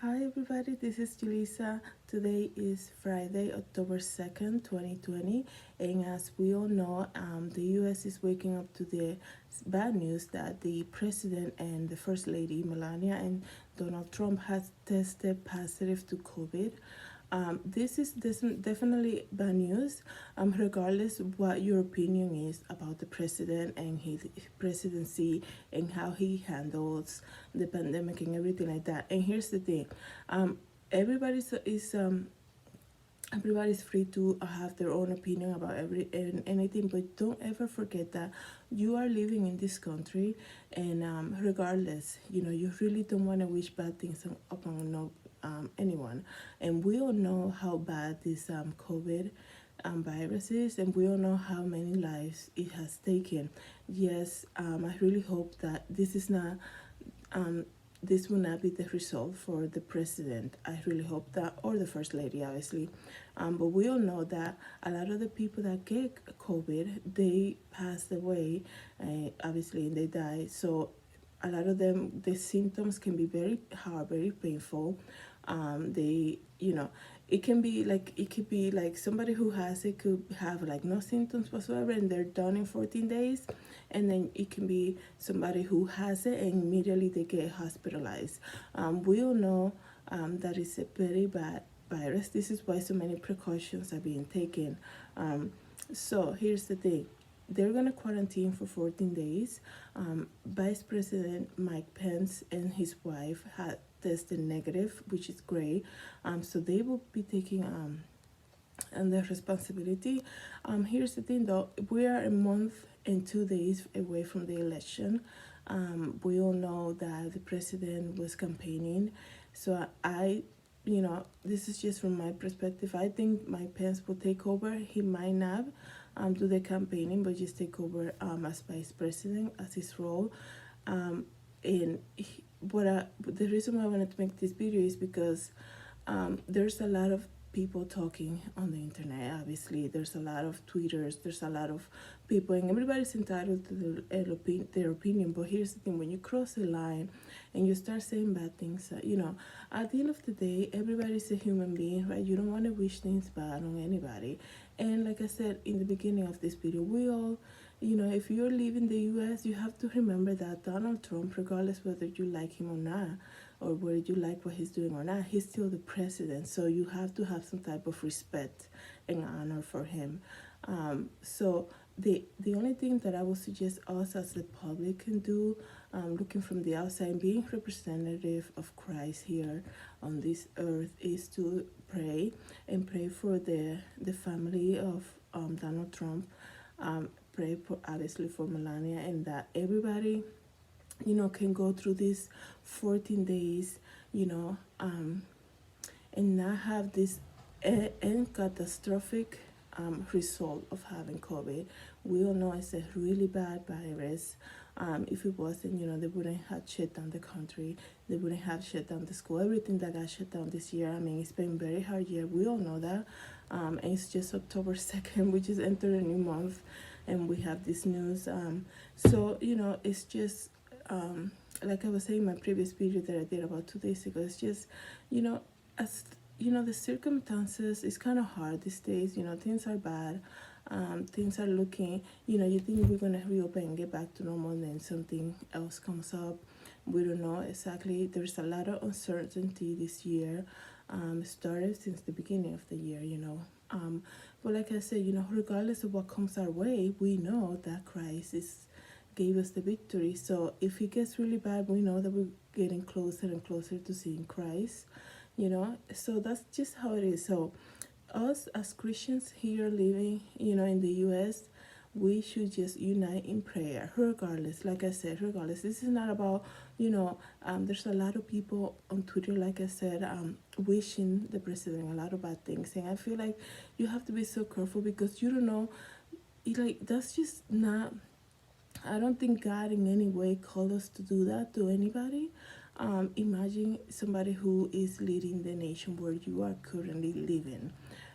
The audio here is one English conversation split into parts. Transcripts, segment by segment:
Hi everybody, this is Julissa. Today is Friday, October 2nd, 2020, and as we all know, the US is waking up to the bad news that the president and the first lady, Melania and Donald Trump, has tested positive to COVID. This is definitely bad news, regardless what your opinion is about the president and his presidency and how he handles the pandemic and everything like that. And here's the thing, um, everybody's free to have their own opinion about anything, but don't ever forget that you are living in this country, and regardless, you really don't want to wish bad things upon no anyone. And we all know how bad this COVID virus is, and we all know how many lives it has taken. Yes, I really hope that um, this will not be the result for the president. I really hope that, or the first lady, obviously. But we all know that a lot of the people that get COVID, they passed away, obviously, and they die. So a lot of them, the symptoms can be very hard, very painful. They, it could be like somebody who has it could have like no symptoms whatsoever, and they're done in 14 days. And then it can be somebody who has it and immediately they get hospitalized. We all know that it's a very bad virus. This is why so many precautions are being taken. So here's the thing, they're going to quarantine for 14 days. Vice President Mike Pence and his wife had tested negative, which is great. So they will be taking and their responsibility. Here's the thing though, we are a month and 2 days away from the election. We all know that the president was campaigning. So this is just from my perspective. I think Mike Pence will take over. He might not do the campaigning, but just take over as vice president, as his role. And the reason why I wanted to make this video is because there's a lot of people talking on the internet. Obviously, there's a lot of tweeters, there's a lot of people, and everybody's entitled to their opinion. But here's the thing, when you cross the line and you start saying bad things, at the end of the day, everybody's a human being, right? You don't want to wish things bad on anybody. And like I said in the beginning of this video, we all, if you're leaving the US, you have to remember that Donald Trump, regardless whether you like him or not, or whether you like what he's doing or not, he's still the president. So you have to have some type of respect and honor for him. So the only thing that I would suggest us as the public can do, looking from the outside, being representative of Christ here on this earth, is to pray and pray for the family of Donald Trump. Pray for, obviously, for Melania, and that everybody can go through these 14 days, and not have this and catastrophic result of having COVID. We all know it's a really bad virus. If it wasn't, they wouldn't have shut down the country. They wouldn't have shut down the school. Everything that got shut down this year. I mean, it's been a very hard year. We all know that. And it's just October 2nd. We just entered a new month, and we have this news. So it's just like I was saying in my previous video that I did about 2 days ago. It's just, as the circumstances is kind of hard these days. Things are bad. Things are looking, you think we're gonna reopen and get back to normal, and then something else comes up. We don't know exactly. There's a lot of uncertainty this year. Started since the beginning of the year, but like I said, regardless of what comes our way, we know that Christ gave us the victory. So if it gets really bad, we know that we're getting closer and closer to seeing Christ. So that's just how it is. So us as Christians here living, in the US, we should just unite in prayer, regardless. Like I said, regardless. This is not about, there's a lot of people on Twitter, like I said, wishing the president a lot of bad things. And I feel like you have to be so careful, because you don't know, that's just not, I don't think God in any way called us to do that to anybody. Imagine somebody who is leading the nation where you are currently living.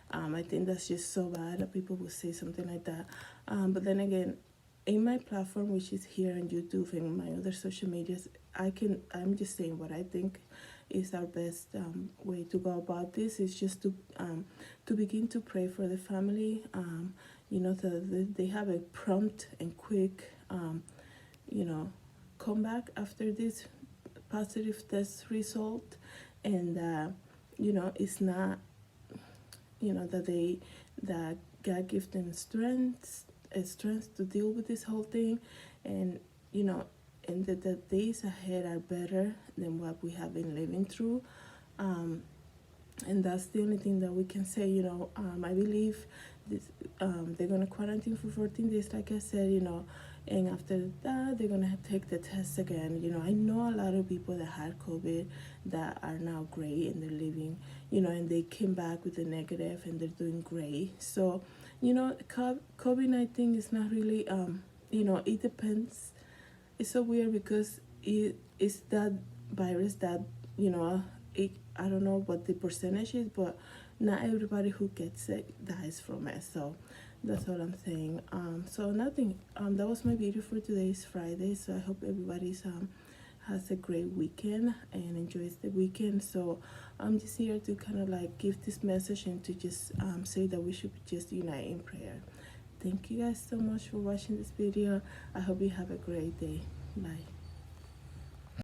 I think that's just so bad that people would say something like that. But then again, in my platform, which is here on YouTube and my other social medias, I'm just saying what I think, is our best way to go about this. Is just to begin to pray for the family, you know, so that they have a prompt and quick, you know, comeback after this positive test result, and you know, it's not, you know, that God gives them strength to deal with this whole thing, and you know, and that the days ahead are better than what we have been living through. And that's the only thing that we can say. You know, I believe this, they're gonna quarantine for 14 days, like I said. You know, and after that they're gonna take the test again. You know, I know a lot of people that had COVID that are now great and they're living. You know, and they came back with a negative and they're doing great. So, you know, COVID-19 is not really. You know, it depends. It's so weird because it's that virus that, you know, it, I don't know what the percentage is, but not everybody who gets it dies from it. So that's all I'm saying. So nothing. That was my video for today's Friday. So I hope everybody's has a great weekend and enjoys the weekend. So I'm just here to kind of like give this message and to just say that we should just unite in prayer. Thank you guys so much for watching this video. I hope you have a great day. Bye.